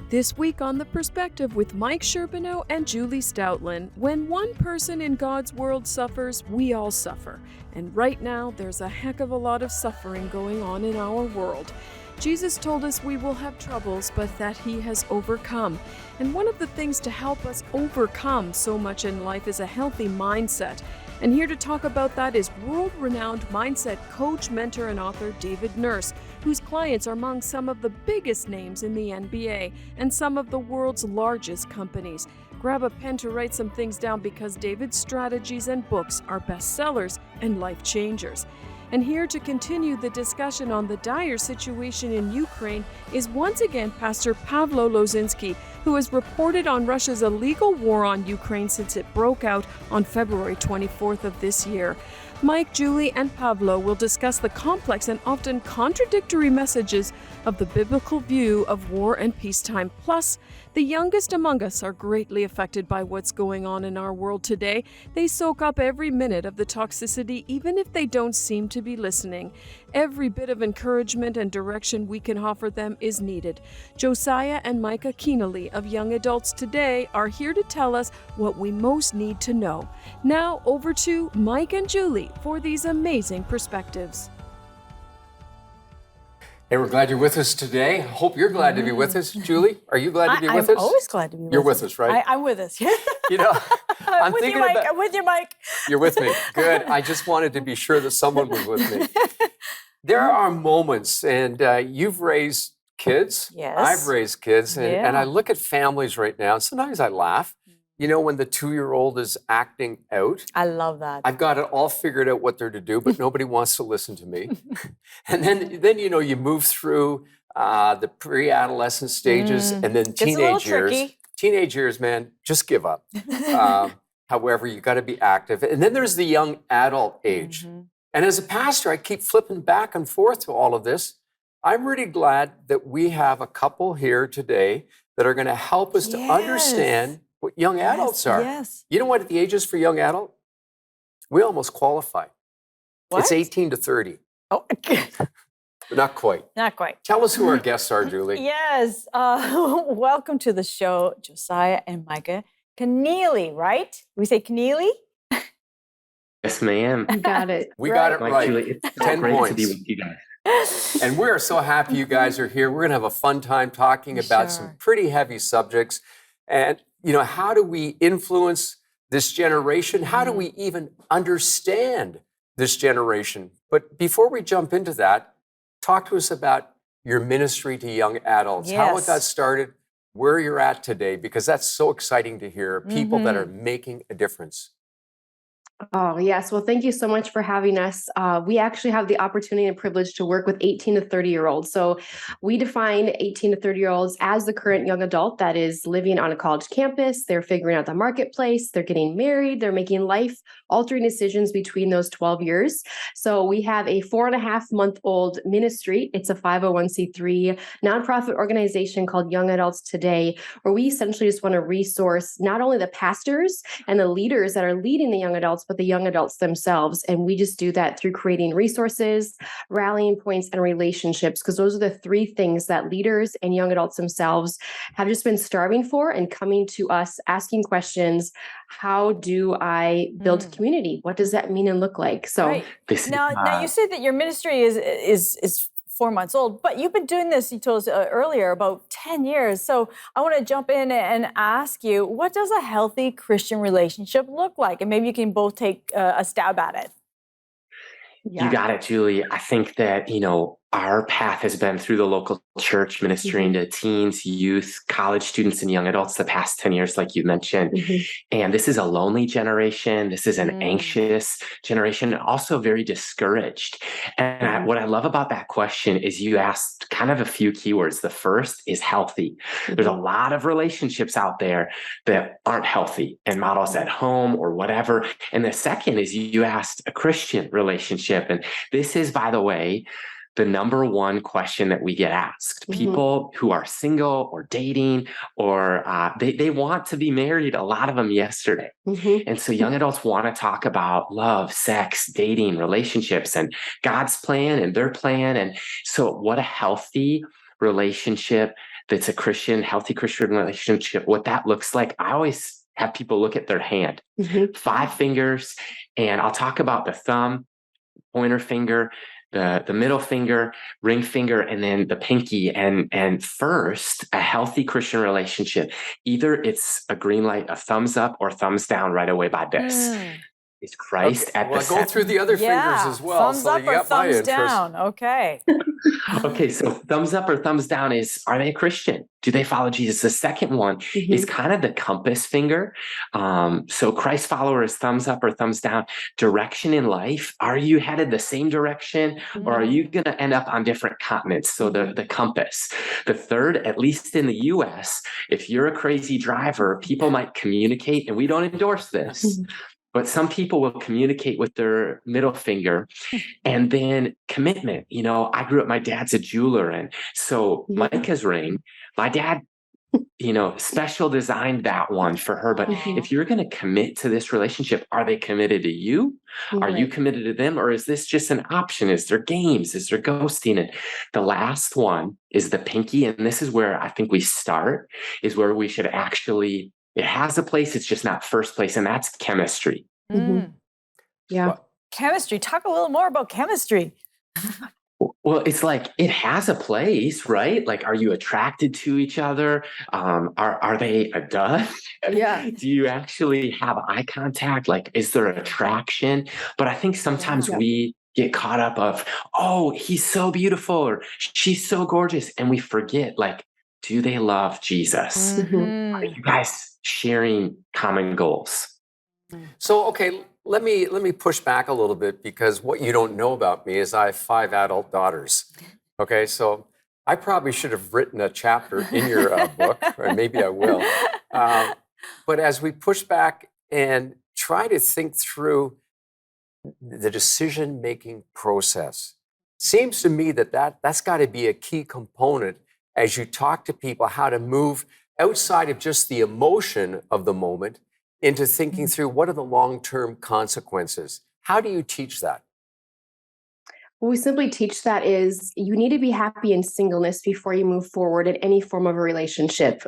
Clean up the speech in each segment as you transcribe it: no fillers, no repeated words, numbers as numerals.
This week on The Perspective with Mike Sherbino and Julie Stautland, when one person in God's world suffers, we all suffer. And right now, there's a heck of a lot of suffering going on in our world. Jesus told us we will have troubles, but that he has overcome. And one of the things to help us overcome so much in life is a healthy mindset. And here to talk about that is world-renowned mindset coach, mentor, and author David Nurse, whose clients are among some of the biggest names in the NBA and some of the world's largest companies. Grab a pen to write some things down because David's strategies and books are bestsellers and life changers. And here to continue the discussion on the dire situation in Ukraine is once again Pastor Pavlo Lozinski, who has reported on Russia's illegal war on Ukraine since it broke out on February 24th of this year. Mike, Julie, and Pavlo will discuss the complex and often contradictory messages of the biblical view of war and peacetime. Plus, the youngest among us are greatly affected by what's going on in our world today. They soak up every minute of the toxicity, even if they don't seem to be listening. Every bit of encouragement and direction we can offer them is needed. Josiah and Micah Kennealy of Young Adults Today are here to tell us what we most need to know. Now over to Mike and Julie for these amazing perspectives. Hey, we're glad you're with us today. Hope you're glad to be with us. Julie, are you glad to be with us? I'm always glad to be with us. You're with us, right? I'm with us. You know, I'm with thinking you, Mike. about... I'm with you, Mike. You're with me. Good. I just wanted to be sure that someone was with me. There are moments, and you've raised kids. Yes. I've raised kids, and I look at families right now, and sometimes I laugh. You know, when the 2-year-old is acting out. I love that. I've got it all figured out what they're to do, but nobody wants to listen to me. And then you know, you move through the pre-adolescent stages and then teenage years. Tricky. Teenage years, man, just give up. However, you got to be active. And then there's the young adult age. And as a pastor, I keep flipping back and forth to all of this. I'm really glad that we have a couple here today that are going to help us to understand what young adults are. Yes. You know what the age is for young adult? We almost qualify. What? It's 18 to 30. Oh, But not quite. not quite. Tell us who our guests are, Julie. Yes. Welcome to the show, Josiah and Micah Kennealy, right? We say Kennealy? Yes, ma'am. You got it. We got it Mike, right. Julie, it's 10 great points. to be with you guys. And we're so happy you guys are here. We're going to have a fun time talking about some pretty heavy subjects. And, you know, how do we influence this generation? How do we even understand this generation? But before we jump into that, talk to us about your ministry to young adults, how it got started, where you're at today, because that's so exciting to hear people that are making a difference. Oh, yes. Well, thank you so much for having us. We actually have the opportunity and privilege to work with 18 to 30-year-olds. So we define 18 to 30-year-olds as the current young adult that is living on a college campus. They're figuring out the marketplace. They're getting married. They're making life-altering decisions between those 12 years. So we have a 4.5-month-old ministry. It's a 501c3 nonprofit organization called Young Adults Today, where we essentially just want to resource not only the pastors and the leaders that are leading the young adults, but the young adults themselves. And we just do that through creating resources, rallying points, and relationships, because those are the three things that leaders and young adults themselves have just been starving for and coming to us asking questions. How do I build community? What does that mean and look like? So now you said that your ministry is 4 months old, but you've been doing this, you told us earlier, about 10 years. So I want to jump in and ask you, what does a healthy Christian relationship look like? And maybe you can both take a stab at it. You got it, Julie. I think that, you know, our path has been through the local church, ministering to teens, youth, college students, and young adults the past 10 years, like you mentioned. And this is a lonely generation. This is an anxious generation, and also very discouraged. And what I love about that question is you asked kind of a few keywords. The first is healthy. There's a lot of relationships out there that aren't healthy and models at home or whatever. And the second is you asked a Christian relationship. And this is, by the way, the number one question that we get asked. People who are single or dating or they want to be married, a lot of them yesterday. And so young adults want to talk about love, sex, dating, relationships, and God's plan and their plan. And so what a healthy relationship that's a Christian, healthy Christian relationship, what that looks like, I always have people look at their hand, 5 fingers, and I'll talk about the thumb, pointer finger, the middle finger, ring finger, and then the pinky. And first, a healthy Christian relationship, either it's a green light, a thumbs up, or thumbs down right away by this. Is Christ at the go through the other fingers as well. Thumbs so up you or got my thumbs interest. down. Okay. Okay, so thumbs up or thumbs down are they a Christian? Do they follow Jesus? The second one is kind of the compass finger. So Christ follower is thumbs up or thumbs down. Direction in life, are you headed the same direction, or are you going to end up on different continents? So the compass. The third, at least in the US, if you're a crazy driver, people might communicate, and we don't endorse this, but some people will communicate with their middle finger. And then commitment. I grew up, my dad's a jeweler. And so Micah's ring, my dad, special designed that one for her. But if you're going to commit to this relationship, are they committed to you? Are you committed to them? Or is this just an option? Is there games? Is there ghosting? And the last one is the pinky. And this is where I think we start, is where we should actually, it has a place, it's just not first place. And that's chemistry. Yeah. Well, Chemistry. Talk a little more about chemistry. Well, it's like it has a place, right? Like, are you attracted to each other? Are they a dud? Yeah. Do you actually have eye contact? Like, is there attraction? But I think sometimes we get caught up of, oh, he's so beautiful, or she's so gorgeous, and we forget, like, do they love Jesus? Are you guys sharing common goals? So, okay, let me push back a little bit, because what you don't know about me is I have 5 adult daughters. Okay, so I probably should have written a chapter in your book, or maybe I will. But as we push back and try to think through the decision-making process, seems to me that's got to be a key component as you talk to people, how to move outside of just the emotion of the moment into thinking through what are the long-term consequences. How do you teach that? What we simply teach that is you need to be happy in singleness before you move forward in any form of a relationship,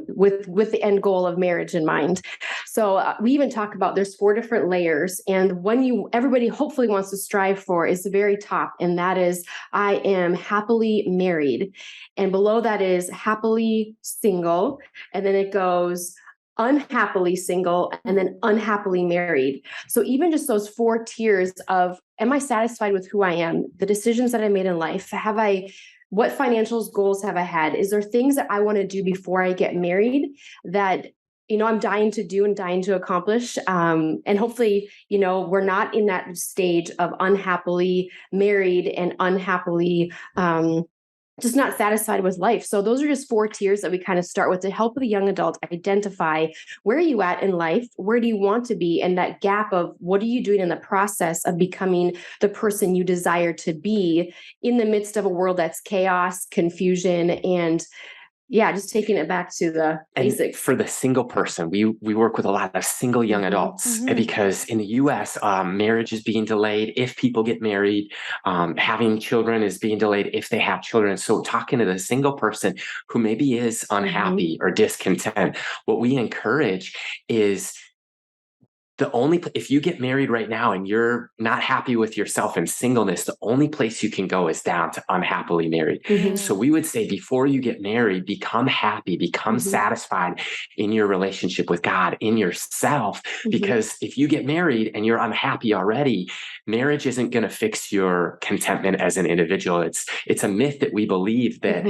with the end goal of marriage in mind. So we even talk about there's 4 different layers, and one everybody hopefully wants to strive for is the very top, and that is I am happily married, and below that is happily single, and then it goes unhappily single, and then unhappily married. So even just those 4 tiers of, am I satisfied with who I am? The decisions that I made in life, what financial goals have I had? Is there things that I want to do before I get married that, I'm dying to do and dying to accomplish? And hopefully, we're not in that stage of unhappily married and unhappily, just not satisfied with life. So those are just 4 tiers that we kind of start with to help the young adult identify where are you at in life, where do you want to be, and that gap of what are you doing in the process of becoming the person you desire to be in the midst of a world that's chaos, confusion, and just taking it back to the basics. For the single person, we work with a lot of single young adults, because in the US, marriage is being delayed if people get married. Having children is being delayed if they have children. So talking to the single person who maybe is unhappy or discontent, what we encourage is if you get married right now and you're not happy with yourself in singleness, the only place you can go is down to unhappily married. So we would say, before you get married, become happy, become satisfied in your relationship with God, in yourself. Because if you get married and you're unhappy already, marriage isn't going to fix your contentment as an individual. It's a myth that we believe that,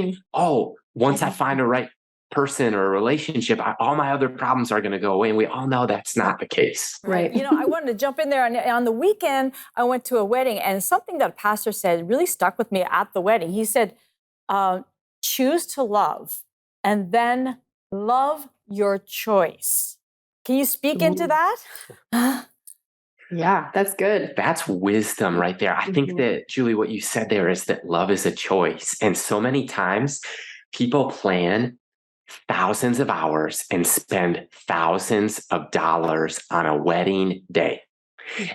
once I find a right person or a relationship, all my other problems are going to go away. And we all know that's not the case. Right. I wanted to jump in there. On the weekend, I went to a wedding, and something that a pastor said really stuck with me at the wedding. He said, choose to love, and then love your choice. Can you speak into that? Yeah, that's good. That's wisdom right there. I think that, Julie, what you said there is that love is a choice. And so many times people plan thousands of hours and spend thousands of dollars on a wedding day.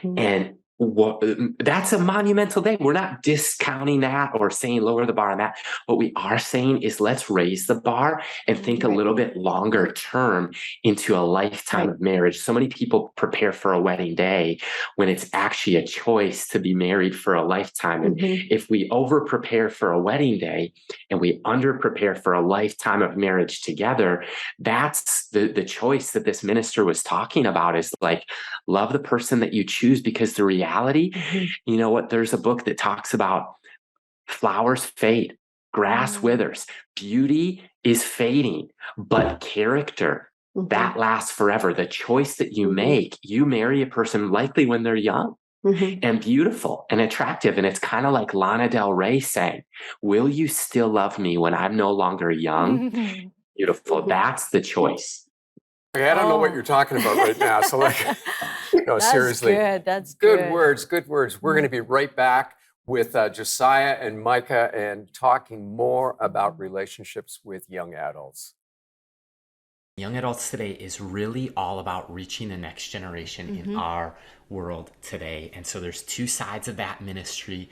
And That's a monumental day. We're not discounting that or saying lower the bar on that. What we are saying is let's raise the bar and think a little bit longer term into a lifetime of marriage. So many people prepare for a wedding day when it's actually a choice to be married for a lifetime. And if we over prepare for a wedding day and we under prepare for a lifetime of marriage together, that's the choice that this minister was talking about, is like, love the person that you choose, because the reality, you know what, there's a book that talks about flowers fade, grass withers, beauty is fading, but character, that lasts forever. The choice that you make, you marry a person likely when they're young and beautiful and attractive. And it's kind of like Lana Del Rey saying, will you still love me when I'm no longer young? Beautiful. That's the choice. Okay, I don't know what you're talking about right now. So no, That's seriously. good. That's good words. Good words. We're going to be right back with Josiah and Micah and talking more about relationships with young adults. Young adults today is really all about reaching the next generation in our world today. And so there's two sides of that ministry.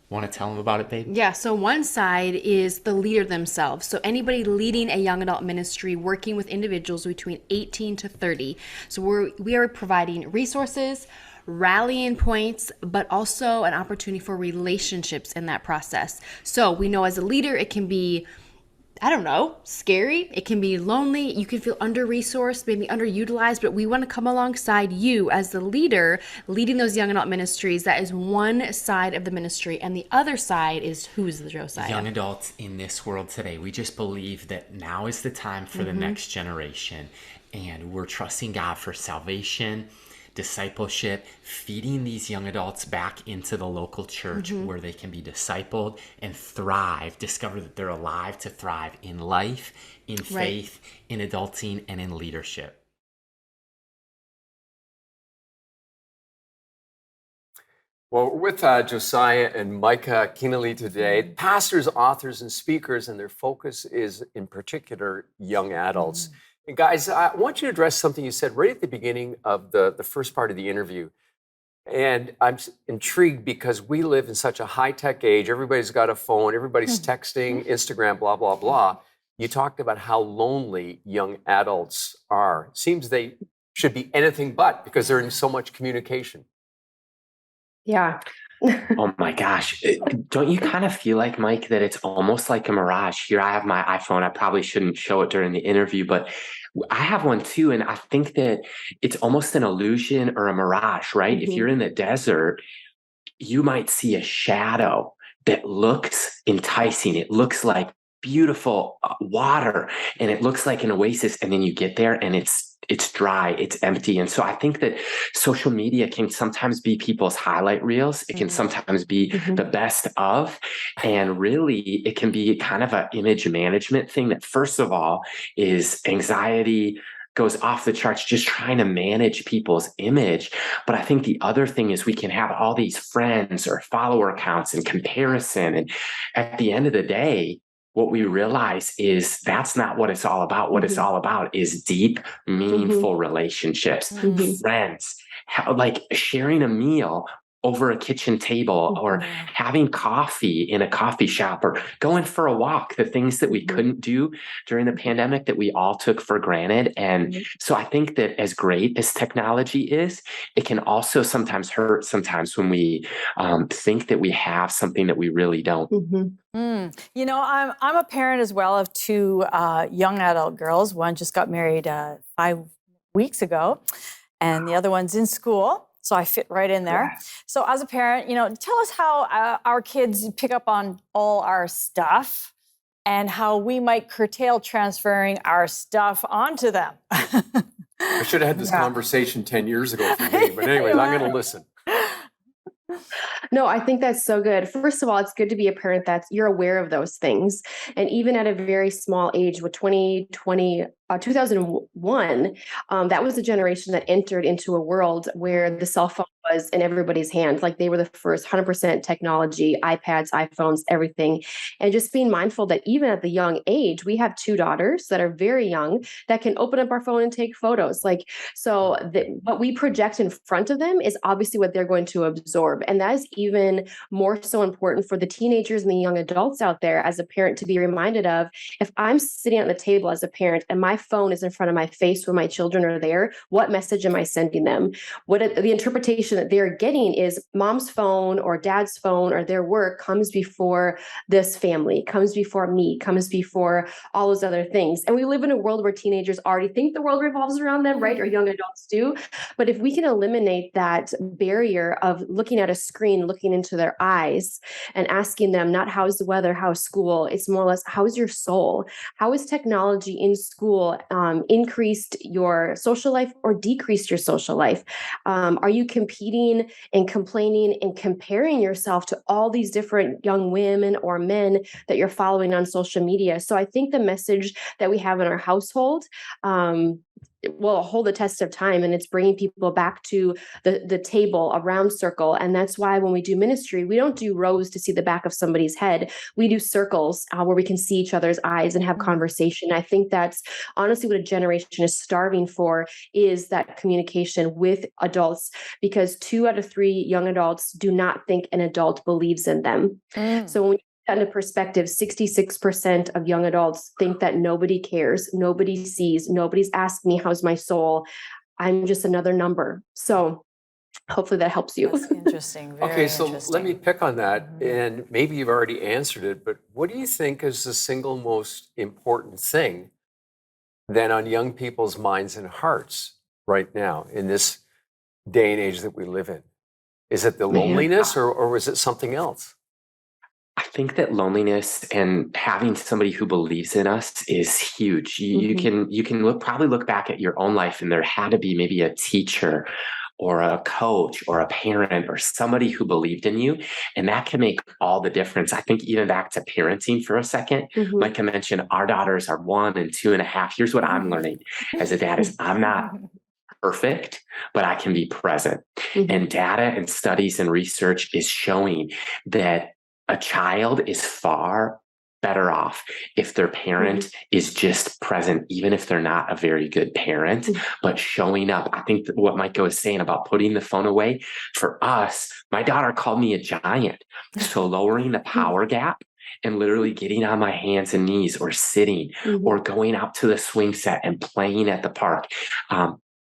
Want to tell them about it, babe? Yeah, so one side is the leader themselves. So anybody leading a young adult ministry, working with individuals between 18 to 30. So we are providing resources, rallying points, but also an opportunity for relationships in that process. So we know as a leader, it can be, I don't know, scary. It can be lonely. You can feel under-resourced, maybe underutilized, but we want to come alongside you as the leader leading those young adult ministries. That is one side of the ministry. And the other side is who's the Josiah? Young adults in this world today. We just believe that now is the time for the next generation. And we're trusting God for salvation, discipleship, feeding these young adults back into the local church where they can be discipled and thrive, discover that they're alive to thrive in life, in faith, in adulting, and in leadership. Well, we're with Josiah and Micah Kennealy today, pastors, authors, and speakers, and their focus is in particular young adults. And guys, I want you to address something you said right at the beginning of the first part of the interview. And I'm intrigued because we live in such a high-tech age. Everybody's got a phone. Everybody's texting, Instagram, blah, blah, blah. You talked about how lonely young adults are. Seems they should be anything but, because they're in so much communication. Yeah. Oh my gosh. Don't you kind of feel like, Mike, that it's almost like a mirage? Here I have my iPhone. I probably shouldn't show it during the interview, but I have one too. And I think that it's almost an illusion or a mirage, right? If you're in the desert, you might see a shadow that looks enticing. It looks like beautiful water and it looks like an oasis. And then you get there and it's dry, it's empty. And so I think that social media can sometimes be people's highlight reels. It can sometimes be the best of, and really it can be kind of an image management thing that, first of all, is anxiety goes off the charts, just trying to manage people's image. But I think the other thing is we can have all these friends or follower accounts and comparison. And at the end of the day, what we realize is that's not what it's all about. What it's all about is deep, meaningful relationships, friends, like sharing a meal over a kitchen table or having coffee in a coffee shop or going for a walk, the things that we couldn't do during the pandemic that we all took for granted. And so I think that as great as technology is, it can also sometimes hurt sometimes when we think that we have something that we really don't. You know, I'm a parent as well of two young adult girls. One just got married 5 weeks ago, and the other one's in school. So I fit right in there. Yeah. So as a parent, you know, tell us how our kids pick up on all our stuff and how we might curtail transferring our stuff onto them. I should have had this conversation 10 years ago for me, but anyways, I'm going to listen. No, I think that's so good. First of all, it's good to be a parent that's you're aware of those things. And even at a very small age with 20 2001, that was the generation that entered into a world where the cell phone was in everybody's hands. Like they were the first 100% technology, iPads, iPhones, everything. And just being mindful that even at the young age, we have 2 daughters that are very young that can open up our phone and take photos. So what we project in front of them is obviously what they're going to absorb. And that is even more so important for the teenagers and the young adults out there as a parent to be reminded of. If I'm sitting at the table as a parent and my phone is in front of my face when my children are there, what message am I sending them? The interpretation that they're getting is mom's phone or dad's phone or their work comes before this family, comes before me, comes before all those other things. And we live in a world where teenagers already think the world revolves around them, right? Or young adults do. But if we can eliminate that barrier of looking at a screen, looking into their eyes and asking them not how's the weather, how's school, it's more or less how's your soul? How is technology in school increased your social life or decreased your social life? Are you competing and complaining and comparing yourself to all these different young women or men that you're following on social media? So I think the message that we have in our household will hold the test of time, and it's bringing people back to the table, a round circle. And that's why when we do ministry, we don't do rows to see the back of somebody's head. We do circles where we can see each other's eyes and have conversation. I think that's honestly what a generation is starving for, is that communication with adults, because 2 out of 3 young adults do not think an adult believes in them. So when into perspective, 66% of young adults think that nobody cares, nobody sees, nobody's asked me, how's my soul? I'm just another number. So hopefully that helps you. That's interesting. Very Okay, so interesting. let me pick on that, and maybe you've already answered it, but what do you think is the single most important thing then on young people's minds and hearts right now in this day and age that we live in? Is it the loneliness or was it something else? I think that loneliness and having somebody who believes in us is huge. You can probably look back at your own life, and there had to be maybe a teacher or a coach or a parent or somebody who believed in you, and that can make all the difference. I think even back to parenting for a second, Micah mentioned our daughters are 1 and 2.5. Here's what I'm learning as a dad is I'm not perfect, but I can be present. And data and studies and research is showing that a child is far better off if their parent is just present, even if they're not a very good parent, but showing up. I think that what Micah was saying about putting the phone away, for us, my daughter called me a giant. So lowering the power gap and literally getting on my hands and knees or sitting or going out to the swing set and playing at the park.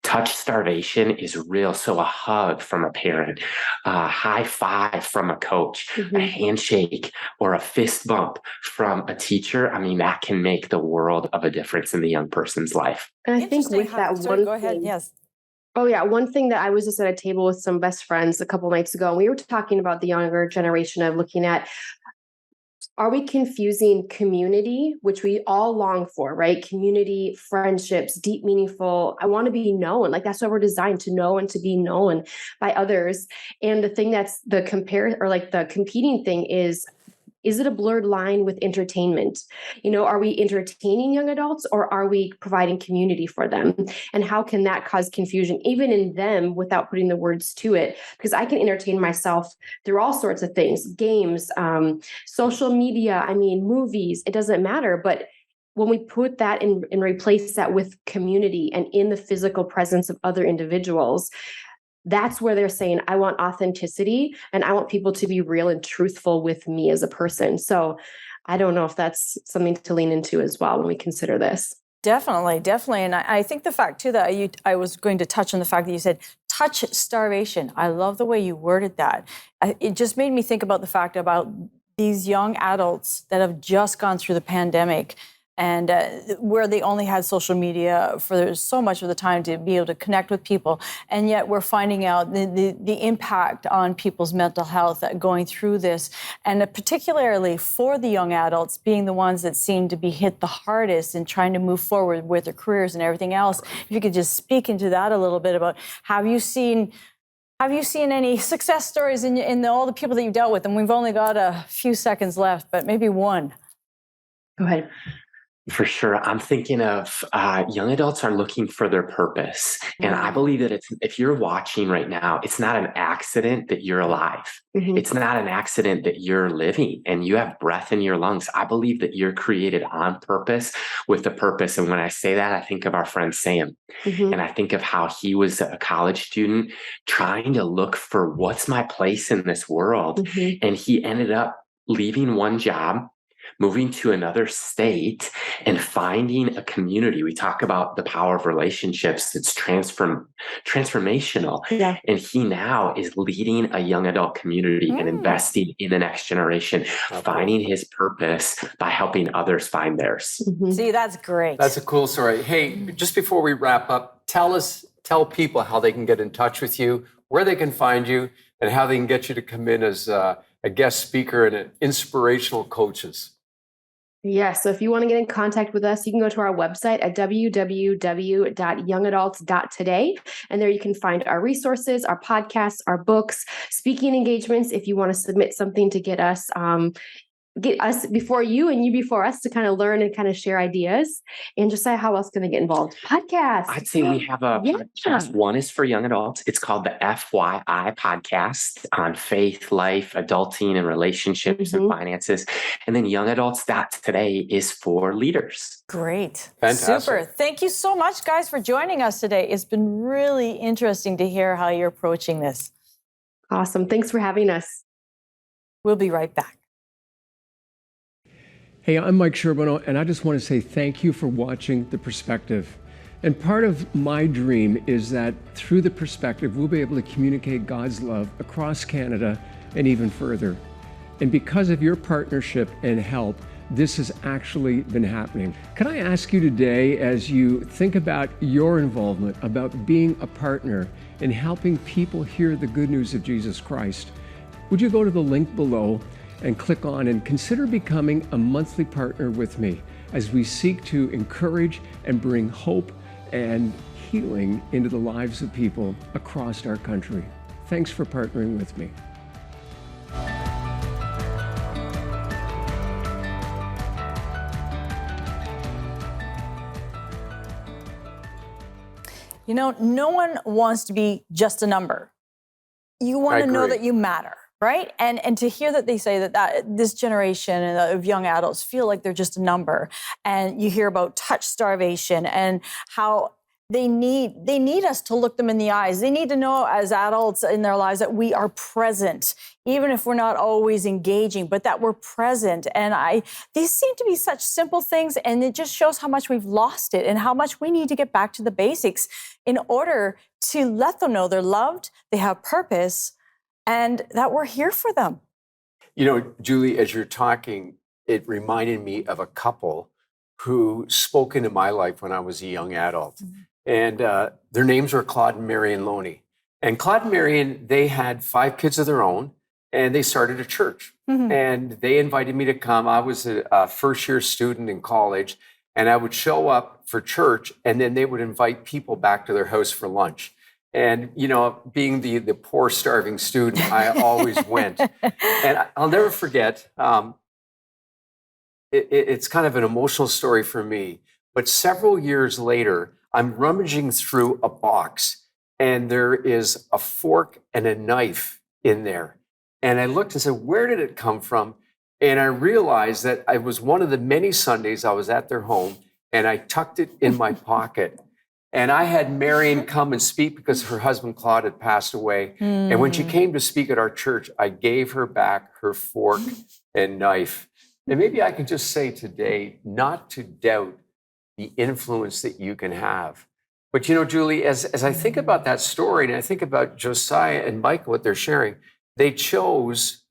Touch starvation is real. So a hug from a parent, a high five from a coach, a handshake or a fist bump from a teacher. I mean, that can make the world of a difference in the young person's life. And I think with that go ahead. Yes. Oh, yeah. One thing that I was just at a table with some best friends a couple nights ago, and we were talking about the younger generation of looking at, are we confusing community, which we all long for, right? Community, friendships, deep, meaningful. I want to be known. Like that's why we're designed to know and to be known by others. And the thing that's the competing thing is it a blurred line with entertainment? Are we entertaining young adults or are we providing community for them? And how can that cause confusion even in them without putting the words to it? Because I can entertain myself through all sorts of things, games, social media, movies, it doesn't matter. But when we put that and replace that with community and in the physical presence of other individuals, that's where they're saying, I want authenticity and I want people to be real and truthful with me as a person. So I don't know if that's something to lean into as well when we consider this. Definitely. And I think the fact too that I was going to touch on the fact that you said touch starvation. I love the way you worded that. It just made me think about the fact about these young adults that have just gone through the pandemic and where they only had social media for so much of the time to be able to connect with people. And yet we're finding out the impact on people's mental health going through this. And particularly for the young adults being the ones that seem to be hit the hardest in trying to move forward with their careers and everything else. If you could just speak into that a little bit about, have you seen any success stories in all the people that you've dealt with? And we've only got a few seconds left, but maybe one. Go ahead. For sure. I'm thinking of young adults are looking for their purpose. And I believe that if you're watching right now, it's not an accident that you're alive. It's not an accident that you're living and you have breath in your lungs. I believe that you're created on purpose with a purpose. And when I say that, I think of our friend Sam. And I think of how he was a college student trying to look for what's my place in this world. And he ended up leaving one job, moving to another state, and finding a community. We talk about the power of relationships. It's transformational. Yeah. And he now is leading a young adult community and investing in the next generation, finding his purpose by helping others find theirs. See, that's great. That's a cool story. Hey, just before we wrap up, tell people how they can get in touch with you, where they can find you, and how they can get you to come in as a guest speaker and an inspirational coaches. Yes. So if you want to get in contact with us, you can go to our website at www.youngadults.today. And there you can find our resources, our podcasts, our books, speaking engagements. If you want to submit something to get us before you and you before us to kind of learn and kind of share ideas. And Josiah, how else can they get involved? Podcast. I'd say we have a podcast. One is for young adults. It's called the FYI podcast on faith, life, adulting, and relationships and finances. And then Young Adults Today is for leaders. Great. Fantastic. Super. Thank you so much, guys, for joining us today. It's been really interesting to hear how you're approaching this. Awesome. Thanks for having us. We'll be right back. Hey, I'm Mike Sherbino, and I just want to say thank you for watching The Perspective. And part of my dream is that through The Perspective, we'll be able to communicate God's love across Canada and even further. And because of your partnership and help, this has actually been happening. Can I ask you today, as you think about your involvement, about being a partner in helping people hear the good news of Jesus Christ, would you go to the link below and click on and consider becoming a monthly partner with me as we seek to encourage and bring hope and healing into the lives of people across our country. Thanks for partnering with me. You know, no one wants to be just a number. You want to know that you matter. Right? And to hear that they say that this generation of young adults feel like they're just a number, and you hear about touch starvation and how they need us to look them in the eyes. They need to know as adults in their lives that we are present, even if we're not always engaging, but that we're present. And these seem to be such simple things, and it just shows how much we've lost it and how much we need to get back to the basics in order to let them know they're loved, they have purpose, and that we're here for them. You know, Julie, as you're talking, it reminded me of a couple who spoke into my life when I was a young adult. And their names were Claude and Marion Loney. And Claude and Marion, they had 5 kids of their own, and they started a church. And they invited me to come. I was a first-year student in college, and I would show up for church, and then they would invite people back to their house for lunch. And, you know, being the poor, starving student, I always went. And I'll never forget, it's kind of an emotional story for me. But several years later, I'm rummaging through a box, and there is a fork and a knife in there. And I looked and said, where did it come from? And I realized that it was one of the many Sundays I was at their home, and I tucked it in my pocket. And I had Marion come and speak because her husband, Claude, had passed away. And when she came to speak at our church, I gave her back her fork and knife. And maybe I can just say today, not to doubt the influence that you can have. But, you know, Julie, as I think about that story, and I think about Josiah and Micah, what they're sharing, they chose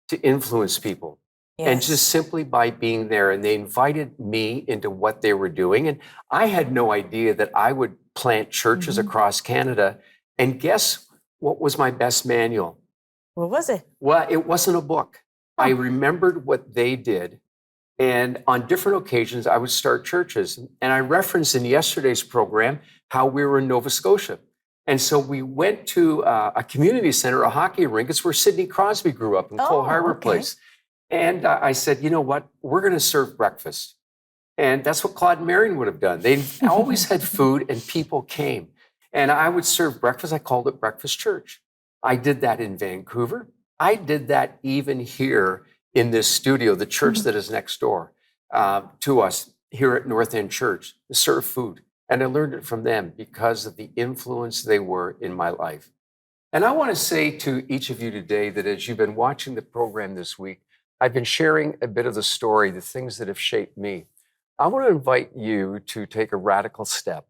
to influence people. Yes. And just simply by being there, and they invited me into what they were doing. And I had no idea that I would plant churches across Canada. And guess what was my best manual? What was it? Well, it wasn't a book. I remembered what they did. And on different occasions, I would start churches. And I referenced in yesterday's program how we were in Nova Scotia. And so we went to a community center, a hockey rink. It's where Sidney Crosby grew up in Cole Harbour Place. And I said, you know what? We're going to serve breakfast. And that's what Claude and Marion would have done. They always had food and people came. And I would serve breakfast. I called it breakfast church. I did that in Vancouver. I did that even here in this studio, the church that is next door to us here at North End Church, to serve food. And I learned it from them because of the influence they were in my life. And I want to say to each of you today that as you've been watching the program this week, I've been sharing a bit of the story, the things that have shaped me. I want to invite you to take a radical step.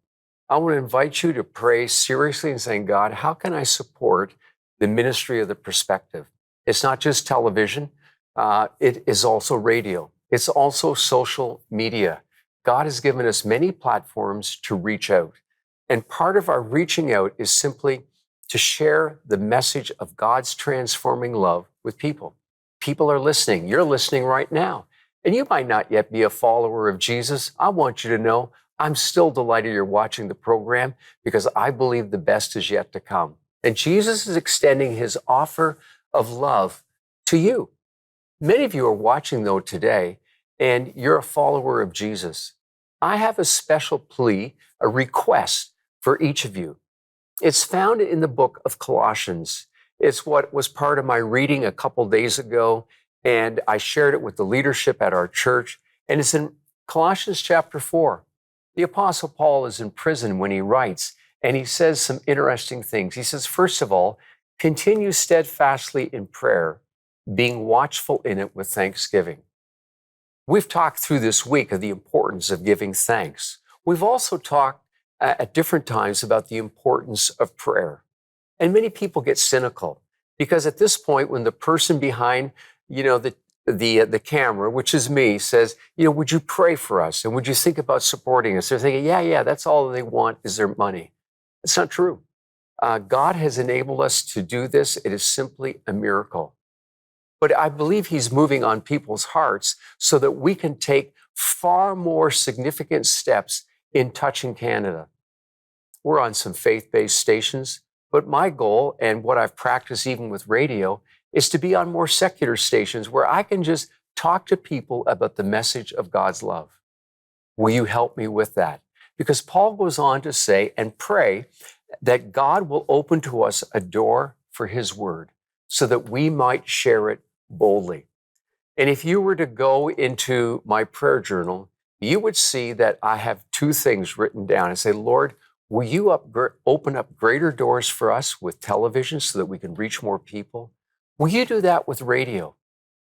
I want to invite you to pray seriously and saying, God, how can I support the ministry of the perspective? It's not just television. It is also radio. It's also social media. God has given us many platforms to reach out. And part of our reaching out is simply to share the message of God's transforming love with people. People are listening. You're listening right now. And you might not yet be a follower of Jesus. I want you to know I'm still delighted you're watching the program because I believe the best is yet to come. And Jesus is extending his offer of love to you. Many of you are watching, though, today, and you're a follower of Jesus. I have a special plea, a request for each of you. It's found in the book of Colossians. It's what was part of my reading a couple days ago, and I shared it with the leadership at our church, and it's in Colossians chapter 4. The Apostle Paul is in prison when he writes, and he says some interesting things. He says, first of all, continue steadfastly in prayer, being watchful in it with thanksgiving. We've talked through this week of the importance of giving thanks. We've also talked at different times about the importance of prayer. And many people get cynical because at this point, when the person behind, the camera, which is me, says, would you pray for us? And would you think about supporting us? They're thinking, yeah, that's all they want is their money. It's not true. God has enabled us to do this. It is simply a miracle. But I believe he's moving on people's hearts so that we can take far more significant steps in touching Canada. We're on some faith-based stations, but my goal and what I've practiced even with radio is to be on more secular stations where I can just talk to people about the message of God's love. Will you help me with that? Because Paul goes on to say and pray that God will open to us a door for his word so that we might share it boldly. And if you were to go into my prayer journal, you would see that I have two things written down. I say, Lord, will you open up greater doors for us with television so that we can reach more people? Will you do that with radio?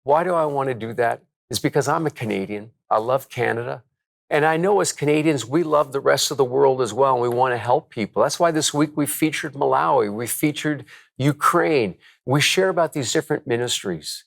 Why do I want to do that? It's because I'm a Canadian. I love Canada. And I know as Canadians, we love the rest of the world as well, and we want to help people. That's why this week we featured Malawi, we featured Ukraine. We share about these different ministries.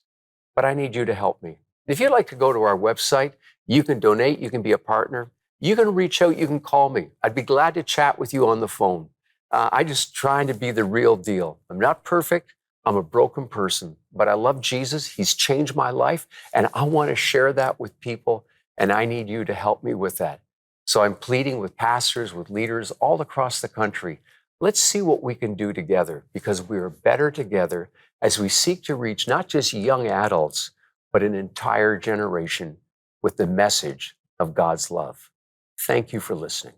But I need you to help me. If you'd like to go to our website, you can donate, you can be a partner. You can reach out, you can call me. I'd be glad to chat with you on the phone. I'm just trying to be the real deal. I'm not perfect. I'm a broken person, but I love Jesus. He's changed my life, and I want to share that with people, and I need you to help me with that. So I'm pleading with pastors, with leaders all across the country. Let's see what we can do together, because we are better together as we seek to reach not just young adults, but an entire generation with the message of God's love. Thank you for listening.